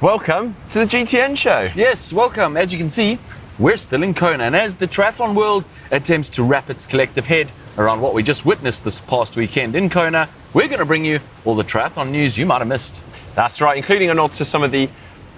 Welcome to the GTN show. Yes, welcome. As you can see, we're still in Kona, and as the triathlon world attempts to wrap its collective head around what we just witnessed this past weekend in Kona, we're going to bring you all the triathlon news you might have missed. That's right, including a nod to some of the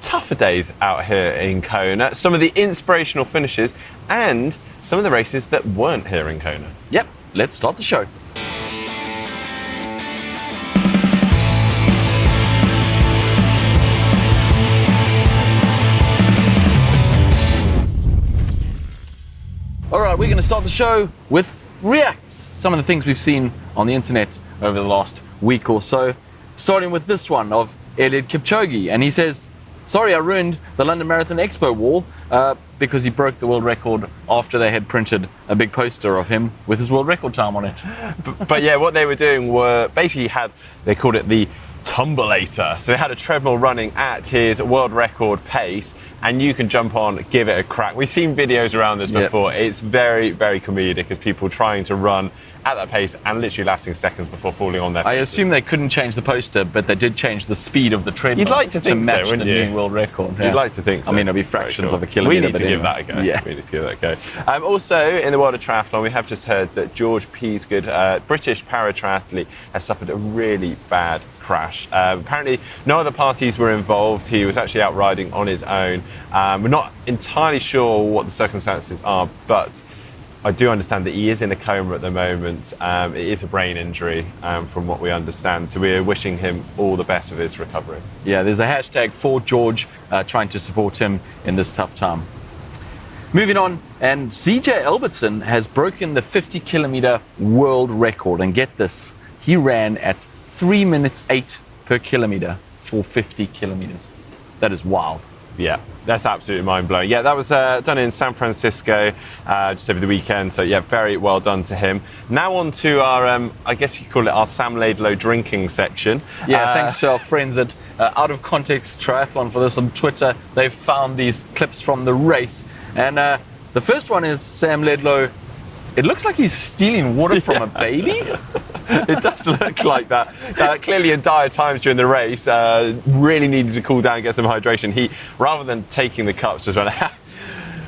tougher days out here in Kona, some of the inspirational finishes, and some of the races that weren't here in Kona. Yep, let's start the show. All right, we're going to start the show with reacts, some of the things we've seen on the internet over the last week or so, starting with this one of Eliud Kipchoge, and he says, sorry, I ruined the London Marathon Expo wall because he broke the world record after they had printed a big poster of him with his world record time on it. But yeah, what they were doing were basically they called it the tumbleator. So they had a treadmill running at his world record pace, and you can jump on, give it a crack. We've seen videos around this before. Yep. It's very, very comedic as people trying to run at that pace and literally lasting seconds before falling on their faces. I assume they couldn't change the poster, but they did change the speed of the treadmill. You'd like to think match so, wouldn't the you? new world record. Yeah. You'd like to think so. I mean, it'll be fractions of a kilometre. We need to give that a go. Yeah. We need to give that a go. Also, in the world of triathlon, we have just heard that George Peasgood, British para-triathlete, has suffered a really bad crash. Apparently, no other parties were involved. He was actually out riding on his own. We're not entirely sure what the circumstances are, but I do understand that he is in a coma at the moment. It is a brain injury, from what we understand. So we're wishing him all the best with his recovery. Yeah, there's a hashtag for George trying to support him in this tough time. Moving on, and CJ Albertson has broken the 50-kilometer world record. And get this, he ran at 3 minutes 8 per kilometer for 50 kilometers. That is wild. Yeah, that's absolutely mind-blowing. Yeah, that was done in San Francisco just over the weekend. So yeah, very well done to him. Now on to our, I guess you could call it our Sam Laidlow drinking section. Yeah, thanks to our friends at Out of Context Triathlon for this on Twitter. They've found these clips from the race. And the first one is Sam Laidlow. It looks like he's stealing water from a baby. It does look like that. Clearly in dire times during the race, really needed to cool down and get some hydration. He, rather than taking the cups, just went,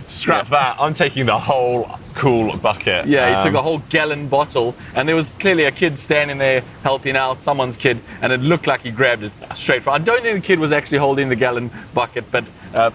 scrap that, I'm taking the whole cool bucket. Yeah, he took the whole gallon bottle, and there was clearly a kid standing there helping out, someone's kid, and it looked like he grabbed it straight from. I don't think the kid was actually holding the gallon bucket, but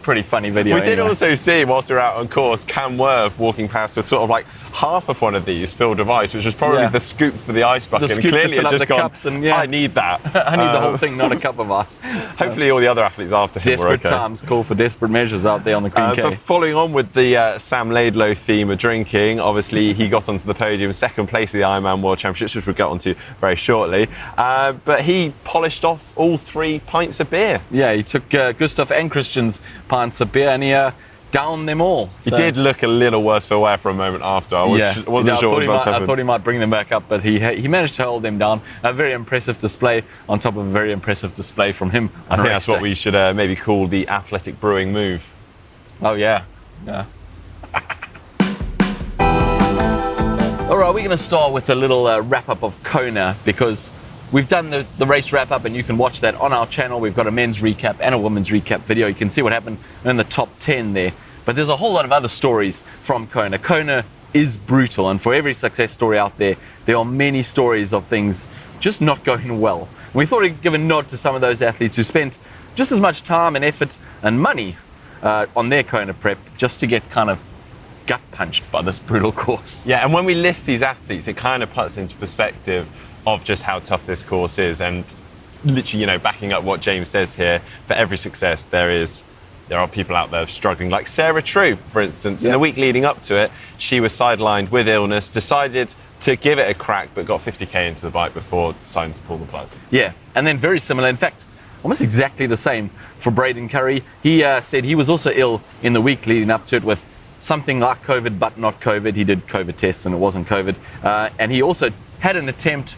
pretty funny video. We did also see, whilst we were out on course, Cam Worth walking past with sort of like half of one of these filled with ice, which was probably the scoop for the ice bucket. The scoop and clearly to fill it up just the gone, cups, and I need that. I need the whole thing, not a cup of ice. Hopefully all the other athletes after him were Desperate times call for desperate measures out there on the Queen K. But following on with the Sam Laidlow theme of drinking, obviously he got onto the podium, second place at the Ironman World Championships, which we'll get onto very shortly. But he polished off all 3 pints of beer. Yeah, he took Gustav and Christian's pints of beer, and he downed them all. So. He did look a little worse for wear for a moment after. I wasn't sure what was about to happen. I thought he might bring them back up, but he managed to hold them down. A very impressive display on top of a very impressive display from him. I think that's what we should maybe call the athletic brewing move. Oh, yeah. All right, we're going to start with a little wrap-up of Kona, because we've done the race wrap-up, and you can watch that on our channel. We've got a men's recap and a women's recap video. You can see what happened in the top 10 there. But there's a whole lot of other stories from Kona. Kona is brutal, and for every success story out there, there are many stories of things just not going well. And we thought we'd give a nod to some of those athletes who spent just as much time and effort and money on their Kona prep just to get kind of gut punched by this brutal course. Yeah, and when we list these athletes, it kind of puts into perspective of just how tough this course is. And literally, backing up what James says here, for every success there are people out there struggling, like Sarah True, for instance. In the week leading up to it, she was sidelined with illness, decided to give it a crack, but got 50k into the bike before deciding to pull the plug. Yeah, and then very similar, in fact, almost exactly the same for Braden Curry. He said he was also ill in the week leading up to it with something like COVID, but not COVID. He did COVID tests and it wasn't COVID. And he also had an attempt,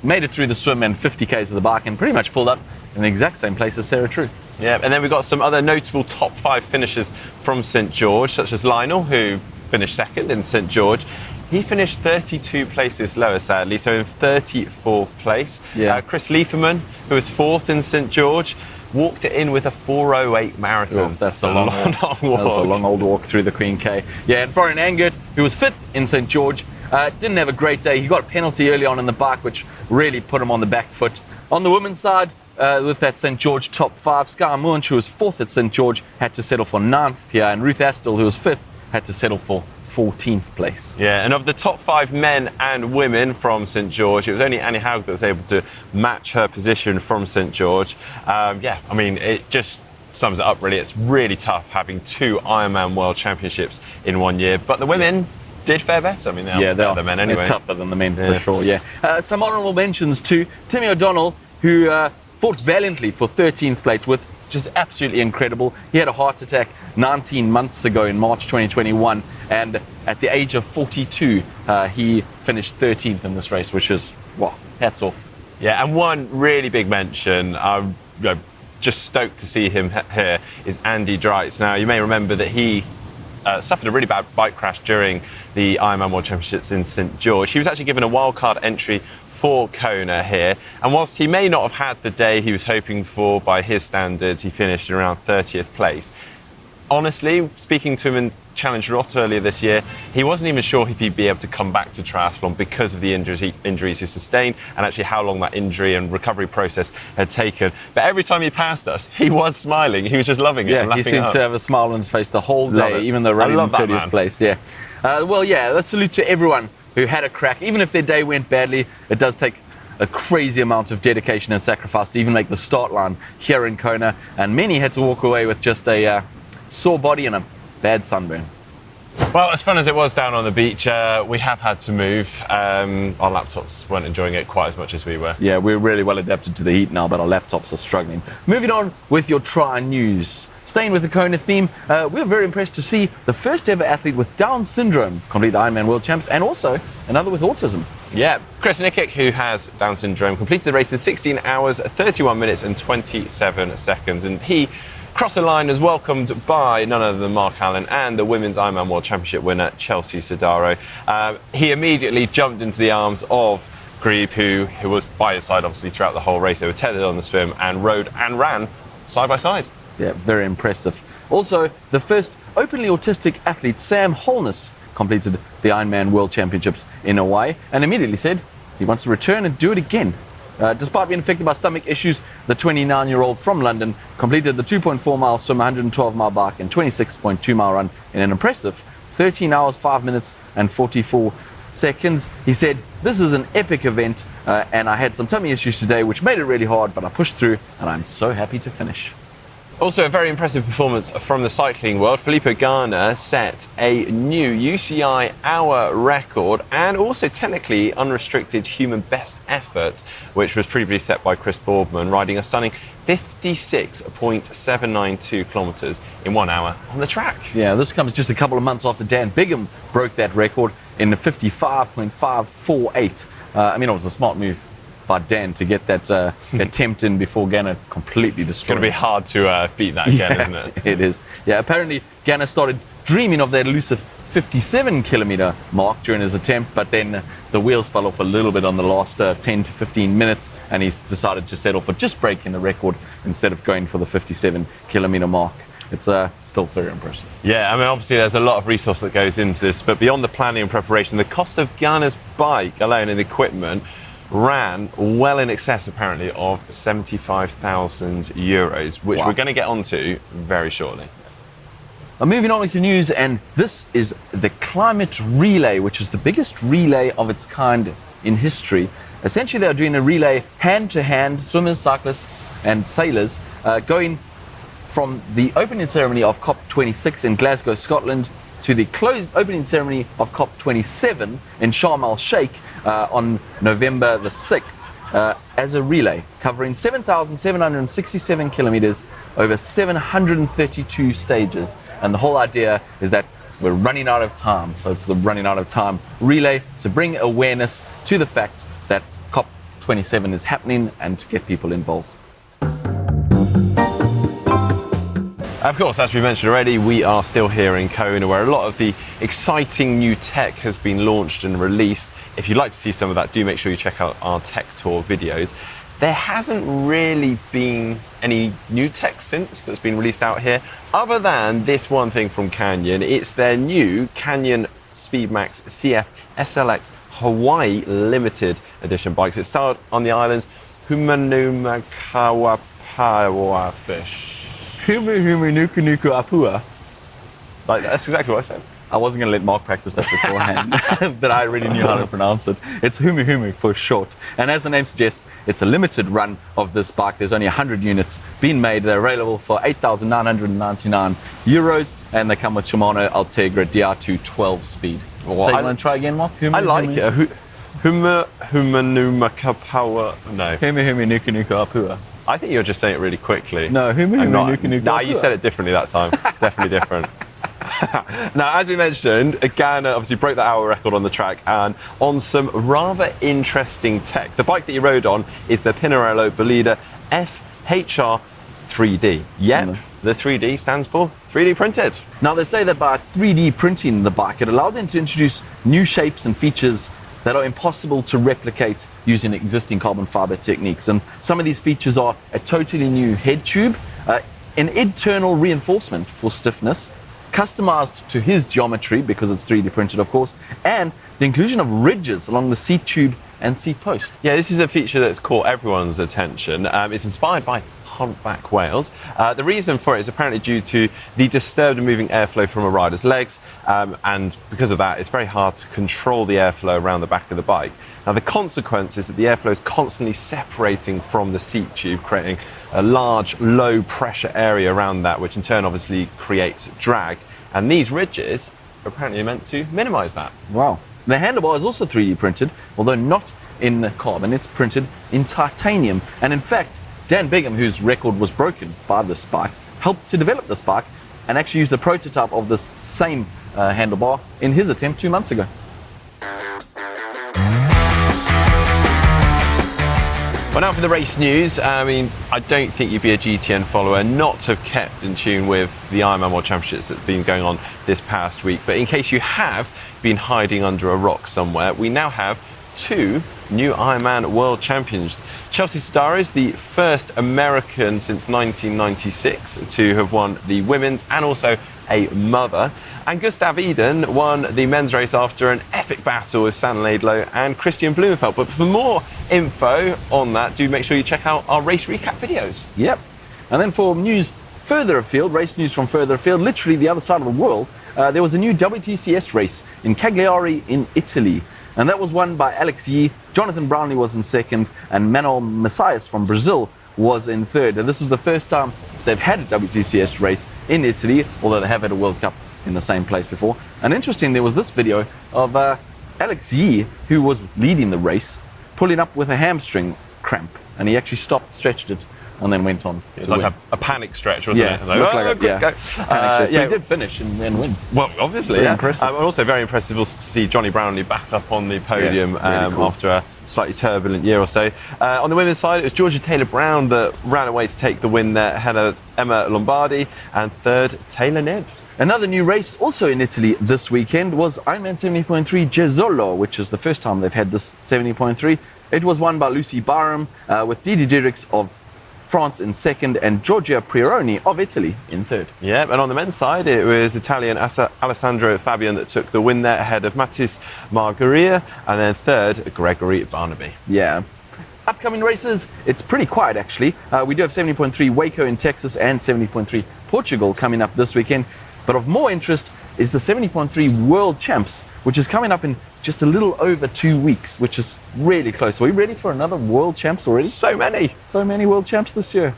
made it through the swim and 50k's of the bike, and pretty much pulled up in the exact same place as Sarah True. Yeah, and then we've got some other notable top 5 finishers from St George, such as Lionel, who finished second in St George. He finished 32 places lower, sadly, so in 34th place. Yeah. Chris Lieferman, who was 4th in St George, walked it in with a 4:08 marathon. That's a long walk. walk. That was a long old walk through the Queen K. Yeah, and Florian Angert, who was fifth in St. George, didn't have a great day. He got a penalty early on in the bike, which really put him on the back foot. On the women's side, with that St. George top 5, Skye Munch, who was fourth at St. George, had to settle for 9th here, and Ruth Astle, who was fifth, had to settle for 14th place. Yeah, and of the top 5 men and women from St. George, it was only Annie Haug that was able to match her position from St. George. Yeah, I mean, it just sums it up really. It's really tough having 2 Ironman World Championships in 1 year, but the women did fare better. I mean, they're the men anyway. They're tougher than the men, for sure, yeah. Some honourable mentions too. Timmy O'Donnell, who fought valiantly for 13th place with just absolutely incredible. He had a heart attack 19 months ago in March 2021, and at the age of 42, he finished 13th in this race, which is, wow, hats off. Yeah, and one really big mention, just stoked to see him here, is Andy Dreitz. Now, you may remember that he suffered a really bad bike crash during the Ironman World Championships in St. George. He was actually given a wildcard entry for Kona here, and whilst he may not have had the day he was hoping for by his standards, he finished in around 30th place. Honestly, speaking to him in Challenge Roth earlier this year, he wasn't even sure if he'd be able to come back to triathlon because of the injuries he sustained and actually how long that injury and recovery process had taken. But every time he passed us, he was smiling. He was just loving it. Yeah, he seemed to have a smile on his face the whole day, even though running in 30th place. Yeah. Well, yeah, a salute to everyone who had a crack. Even if their day went badly, it does take a crazy amount of dedication and sacrifice to even make the start line here in Kona. And many had to walk away with just a sore body and a bad sunburn. Well, as fun as it was down on the beach, we have had to move. Our laptops weren't enjoying it quite as much as we were. Yeah, we're really well adapted to the heat now, but our laptops are struggling. Moving on with your tri news. Staying with the Kona theme, we're very impressed to see the first ever athlete with Down syndrome complete the Ironman World Champs, and also another with autism. Yeah, Chris Nikic, who has Down syndrome, completed the race in 16 hours, 31 minutes and 27 seconds, and he crossed the line as welcomed by none other than Mark Allen and the Women's Ironman World Championship winner Chelsea Sodaro. He immediately jumped into the arms of Grebe, who was by his side obviously throughout the whole race. They were tethered on the swim and rode and ran side by side. Yeah, very impressive. Also, the first openly autistic athlete, Sam Holness, completed the Ironman World Championships in Hawaii and immediately said he wants to return and do it again. Despite being affected by stomach issues, the 29-year-old from London completed the 2.4-mile swim, 112-mile bike, and 26.2-mile run in an impressive 13 hours, 5 minutes, and 44 seconds. He said, "This is an epic event, and I had some tummy issues today, which made it really hard, but I pushed through, and I'm so happy to finish." Also, a very impressive performance from the cycling world. Filippo Ganna set a new UCI hour record and also technically unrestricted human best effort, which was previously set by Chris Boardman, riding a stunning 56.792 kilometres in 1 hour on the track. Yeah, this comes just a couple of months after Dan Bigham broke that record in the 55.548. I mean, it was a smart move by Dan to get that attempt in before Ganna completely destroyed. It's going to be hard to beat that again, isn't it? It is. Yeah, apparently Ganna started dreaming of that elusive 57-kilometre mark during his attempt, but then the wheels fell off a little bit on the last 10 to 15 minutes, and he's decided to settle for just breaking the record instead of going for the 57-kilometre mark. It's still very impressive. Yeah, I mean, obviously there's a lot of resource that goes into this, but beyond the planning and preparation, the cost of Ganna's bike alone and the equipment ran well in excess, apparently, of €75,000, which we're going to get onto very shortly. Moving on with the news, and this is the Climate Relay, which is the biggest relay of its kind in history. Essentially, they're doing a relay hand-to-hand, swimmers, cyclists, and sailors, going from the opening ceremony of COP26 in Glasgow, Scotland, to the opening ceremony of COP27 in Sharm el-Sheikh on November the 6th as a relay covering 7,767 kilometers over 732 stages. And the whole idea is that we're running out of time. So it's the running out of time relay to bring awareness to the fact that COP27 is happening and to get people involved. Of course, as we mentioned already, we are still here in Kona, where a lot of the exciting new tech has been launched and released. If you'd like to see some of that, do make sure you check out our tech tour videos. there hasn't really been any new tech since that's been released out here, other than this one thing from Canyon. It's their new Canyon Speedmax CF SLX Hawaii Limited Edition bikes. It started on the islands Humanumakawapawa fish. Humu Apua. Like, that's exactly what I said. I wasn't going to let Mark practice that beforehand, but I already knew how to pronounce it. It's Humu for short. And as the name suggests, it's a limited run of this bike. There's only 100 units being made. They're available for €8,999, and they come with Shimano Ultegra DR2 12 speed. Well, so you want to try again, Mark? I like it. Humanumakapawa. No. Humu Apua. I think you're just saying it really quickly. No, Humu No, you said it differently that time. Definitely different. Now, as we mentioned, Ghana obviously broke the hour record on the track and on some rather interesting tech. The bike that you rode on is the Pinarello Bolida FHR 3D. Yep, the 3D stands for 3D printed. Now, they say that by 3D printing the bike, it allowed them to introduce new shapes and features that are impossible to replicate using existing carbon fiber techniques. And some of these features are a totally new head tube, an internal reinforcement for stiffness, customized to his geometry because it's 3D printed, of course, and the inclusion of ridges along the seat tube and seat post. Yeah, this is a feature that's caught everyone's attention. It's inspired by humpback whales. The reason for it is apparently due to the disturbed and moving airflow from a rider's legs, and because of that, it's very hard to control the airflow around the back of the bike. Now, the consequence is that the airflow is constantly separating from the seat tube, creating a large, low-pressure area around that, which in turn obviously creates drag. And these ridges are apparently meant to minimize that. Wow. The handlebar is also 3D printed, although not in carbon. It's printed in titanium. And in fact, Dan Bigham, whose record was broken by this bike, helped to develop this bike and actually used a prototype of this same handlebar in his attempt 2 months ago. Well, now for the race news. I mean, I don't think you'd be a GTN follower not to have kept in tune with the Ironman World Championships that have been going on this past week. But in case you have been hiding under a rock somewhere, we now have 2 new Ironman World Champions. Chelsea Sodaro is the first American since 1996 to have won the women's and also a mother. And Gustav Iden won the men's race after an epic battle with San Laidlow and Christian Blumenfeld. But for more info on that, do make sure you check out our race recap videos. Yep. And then for news further afield, race news from further afield, literally the other side of the world, there was a new WTCS race in Cagliari in Italy. And that was won by Alex Yee. Jonathan Brownlee was in second, and Manuel Messias from Brazil was in third. And this is the first time they've had a WTCS race in Italy, although they have had a World Cup in the same place before. And interesting, there was this video of Alex Yee, who was leading the race, pulling up with a hamstring cramp, and he actually stopped, stretched it, and then went on. It was like a panic stretch, wasn't it? Like, yeah. But he did finish and win. Well, obviously, Very yeah. impressive. And also very impressive to see Johnny Brownlee back up on the podium really cool. after a slightly turbulent year or so. On the women's side, it was Georgia Taylor-Brown that ran away to take the win there, ahead of Emma Lombardi, and third, Taylor Knibb. Another new race also in Italy this weekend was Ironman 70.3 Jesolo, which is the first time they've had this 70.3. It was won by Lucy Barham with Didi Dirks of France in second and Giorgia Prioroni of Italy in third. Yeah, and on the men's side, it was Italian Alessandro Fabian that took the win there ahead of Mattis Margherita, and then third, Gregory Barnaby. Yeah. Upcoming races, it's pretty quiet actually. We do have 70.3 Waco in Texas and 70.3 Portugal coming up this weekend. But of more interest is the 70.3 World Champs, which is coming up in just a little over 2 weeks, which is really close. Are we ready for another World Champs already? So many World Champs this year.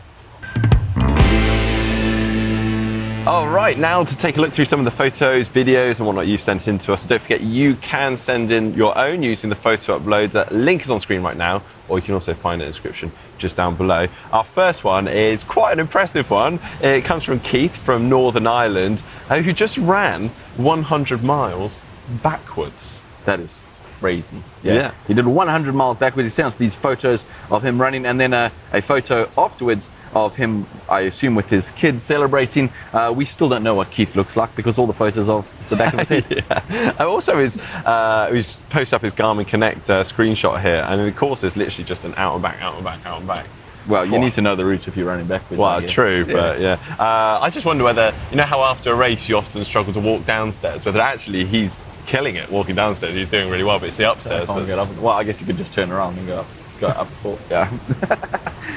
All right, now to take a look through some of the photos, videos, and whatnot you've sent in to us. Don't forget, you can send in your own using the photo uploader. Link is on screen right now, or you can also find it in the description just down below. Our first one is quite an impressive one. It comes from Keith from Northern Ireland, who just ran 100 miles backwards. That is crazy. Yeah. He did 100 miles backwards. He sent us these photos of him running, and then a photo afterwards of him, I assume, with his kids celebrating. We still don't know what Keith looks like because all the photos of the back of his head. Yeah. Also, he's posted up his Garmin Connect screenshot here, and the course is literally just an out and back, out and back, out and back. Well, you need to know the route if you're running backwards. Well, true, but yeah. I just wonder whether, you know how after a race you often struggle to walk downstairs, whether actually he's killing it walking downstairs, he's doing really well, but it's the upstairs. Well, I guess you could just turn around and go up before. Yeah.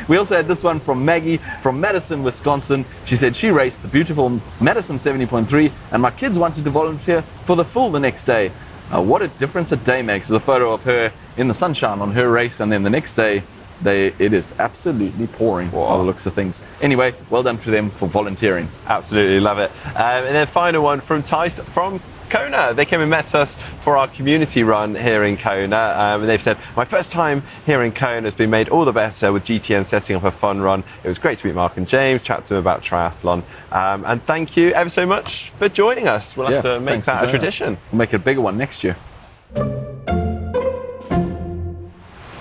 We also had this one from Maggie from Madison, Wisconsin. She said she raced the beautiful Madison 70.3 and my kids wanted to volunteer for the full the next day. What a difference a day makes. There's a photo of her in the sunshine on her race, and then the next day it is absolutely pouring by the looks of things. Anyway, well done for them for volunteering. Absolutely love it. And then final one from Tice from Kona. They came and met us for our community run here in Kona, and they've said, my first time here in Kona has been made all the better with GTN setting up a fun run. It was great to meet Mark and James, chat to them about triathlon, and thank you ever so much for joining us. We'll have to make that a tradition. We'll make it a bigger one next year.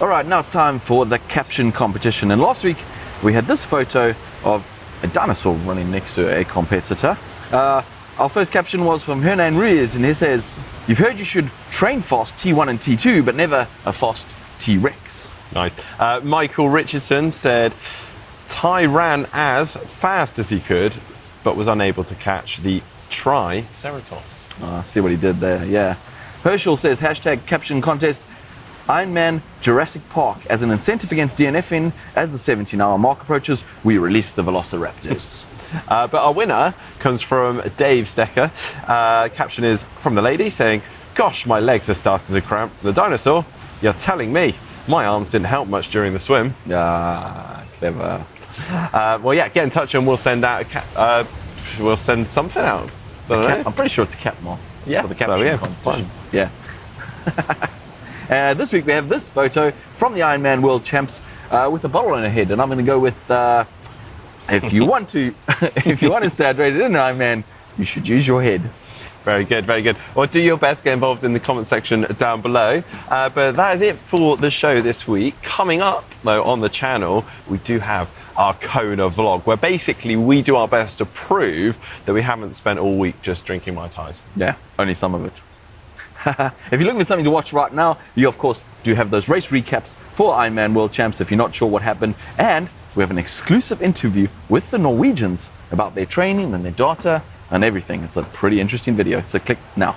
All right, now it's time for the caption competition. And last week we had this photo of a dinosaur running next to a competitor. Our first caption was from Hernan Ruiz, and he says, you've heard you should train fast T1 and T2, but never a fast T-Rex. Nice. Michael Richardson said, Ty ran as fast as he could, but was unable to catch the Triceratops. I see what he did there, yeah. Herschel says, hashtag caption contest, Ironman Jurassic Park. As an incentive against DNFing, as the 17-hour mark approaches, we release the Velociraptors. But our winner comes from Dave Stecker. Caption is from the lady saying, gosh, my legs are starting to cramp. The dinosaur, you're telling me. My arms didn't help much during the swim. Yeah, clever. Well, yeah, get in touch and we'll send out we'll send something out. I'm pretty sure it's a cap mark. Yeah, for the caption competition. Yeah. This week we have this photo from the Ironman World Champs with a bottle on her head, and I'm going to go with if you want to stay hydrated in Ironman, you should use your head. Very good, very good. Well, do your best, get involved in the comment section down below. But that is it for the show this week. Coming up, though, on the channel, we do have our Kona vlog, where basically we do our best to prove that we haven't spent all week just drinking Mai Tais. Yeah, only some of it. If you're looking for something to watch right now, you of course do have those race recaps for Ironman World Champs if you're not sure what happened, and we have an exclusive interview with the Norwegians about their training and their data and everything. It's a pretty interesting video, so click now.